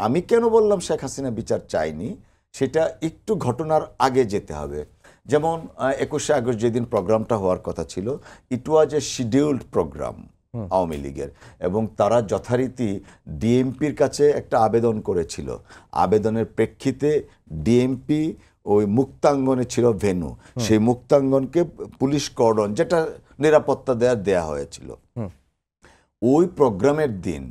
আমি কেন বললাম শেখ হাসিনা বিচার চাইনি, সেটা একটু ঘটনার আগে যেতে হবে। যেমন 21শে আগস্ট যেদিন প্রোগ্রামটা হওয়ার কথা ছিল, ইট ওয়াজ এ শিডিউলড প্রোগ্রাম আওয়ামী লীগের, এবং তারা যথারীতি ডিএমপির কাছে একটা আবেদন করেছিল। আবেদনের প্রেক্ষিতে ডিএমপি ওই মুক্তাঙ্গনে ছিল ভেন্যু, সেই মুক্তাঙ্গনকে পুলিশ কর্ডন যেটা নিরাপত্তা দেয়া হয়েছিল। ওই প্রোগ্রামের দিন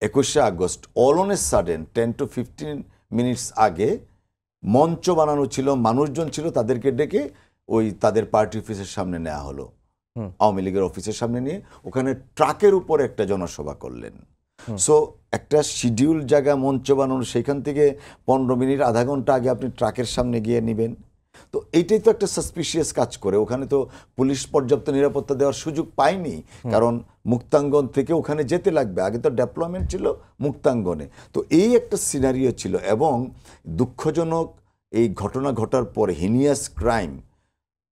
21শে August all on a sudden 10 to 15 minutes আগে মঞ্চ বানানো ছিল, মানুষজন ছিল, তাদেরকে ডেকে ওই তাদের পার্টি অফিসের সামনে নেওয়া হলো, আওয়ামী লীগের অফিসের সামনে নিয়ে ওখানে ট্রাকের উপর একটা জনসভা করলেন। সো একটা শিডিউল জায়গা মঞ্চ বানানো, সেখান থেকে 15 মিনিট আধা ঘন্টা আগে আপনি ট্রাকের সামনে গিয়ে নেবেন, তো এইটাই তো একটা সাসপিশিয়াস কাজ করে। ওখানে তো পুলিশ পর্যাপ্ত নিরাপত্তা দেওয়ার সুযোগ পায়নি, কারণ মুক্তাঙ্গন থেকে ওখানে যেতে লাগবে, আগে তো ডেভেলপমেন্ট ছিল মুক্তাঙ্গনে। তো এই একটা সিনারিও ছিল, এবং দুঃখজনক এই ঘটনা ঘটার পর হিনিয়াস ক্রাইম,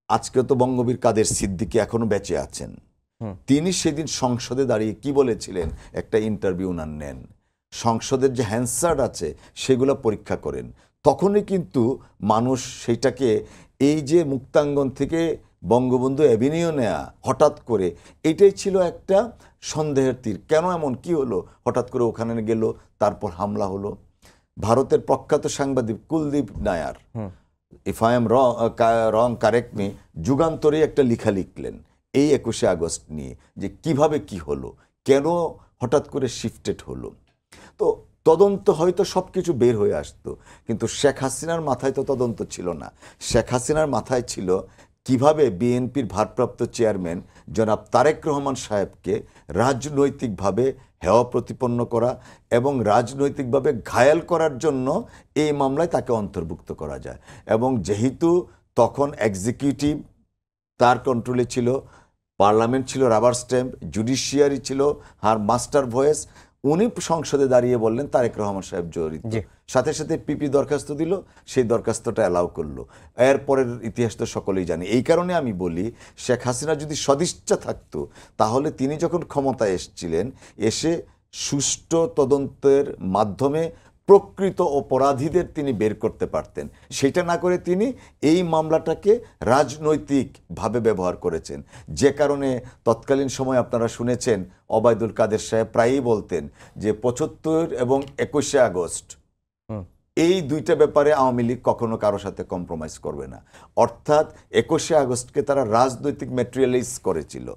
আজকে তো বঙ্গবীর কাদের সিদ্দিকী এখনো বেঁচে আছেন, তিনি সেদিন সংসদে দাঁড়িয়ে কি বলেছিলেন, একটা ইন্টারভিউ নেন, সংসদের যে হ্যান্সার্ড আছে সেগুলো পরীক্ষা করেন। তখনই কিন্তু মানুষ সেইটাকে, এই যে মুক্তাঙ্গন থেকে বঙ্গবন্ধু অ্যাভিনিউ নেয়া হঠাৎ করে, এটাই ছিল একটা সন্দেহের তীর। কেন এমন, কি হলো, হঠাৎ করে ওখানে গেল, তারপর হামলা হলো। ভারতের প্রখ্যাত সাংবাদিক Kuldip Nayar, if I am wrong correct me, যুগান্তরে একটা লেখা লিখলেন এই 21শে আগস্ট নিয়ে, যে কিভাবে কি হলো, কেন হঠাৎ করে শিফটেড হলো। তো তদন্ত হয়তো সব কিছু বের হয়ে আসতো, কিন্তু শেখ হাসিনার মাথায় তো তদন্ত ছিল না। শেখ হাসিনার মাথায় ছিল কিভাবে বিএনপির ভারপ্রাপ্ত চেয়ারম্যান জনাব তারেক রহমান সাহেবকে রাজনৈতিকভাবে হেয় প্রতিপন্ন করা এবং রাজনৈতিকভাবে ঘায়েল করার জন্য এই মামলায় তাকে অন্তর্ভুক্ত করা যায়। এবং যেহেতু তখন এক্সিকিউটিভ তার কন্ট্রোলে ছিল, পার্লামেন্ট ছিল রাবার স্ট্যাম্প, জুডিশিয়ারি ছিল আর মাস্টার ভয়েস, উনি সংসদে দাঁড়িয়ে বললেন তারেক রহমান সাহেব জড়িত, সাথে সাথে পিপি দরখাস্ত দিল, সেই দরখাস্তটা অ্যালাউ করলো। এরপরের ইতিহাস তো সকলেই জানি। এই কারণে আমি বলি, শেখ হাসিনা যদি সদিচ্ছা থাকতো, তাহলে তিনি যখন ক্ষমতায় এসেছিলেন, এসে সুষ্ঠু তদন্তের মাধ্যমে প্রকৃত অপরাধীদের তিনি বের করতে পারতেন। সেটা না করে তিনি এই মামলাটাকে রাজনৈতিকভাবে ব্যবহার করেছেন, যে কারণে তৎকালীন সময় আপনারা শুনেছেন ওবায়দুল কাদের সাহেব প্রায়ই বলতেন যে 75 এবং 21শে আগস্ট এই দুইটা ব্যাপারে আওয়ামী লীগ কখনো কারো সাথে কম্প্রোমাইজ করবে না। অর্থাৎ 21শে আগস্টকে তারা রাজনৈতিক ম্যাটেরিয়ালাইজ করেছিল,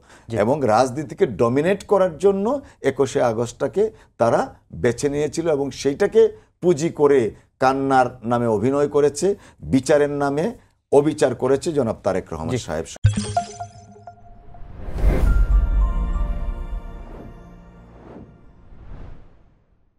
এবং রাজনীতিকে ডমিনেট করার জন্য 21শে আগস্টটাকে তারা বেছে নিয়েছিল, এবং সেইটাকে পুঁজি করে কান্নার নামে অভিনয় করেছে, বিচারের নামে অবিচার করেছে জনাব তারেক রহমান সাহেব।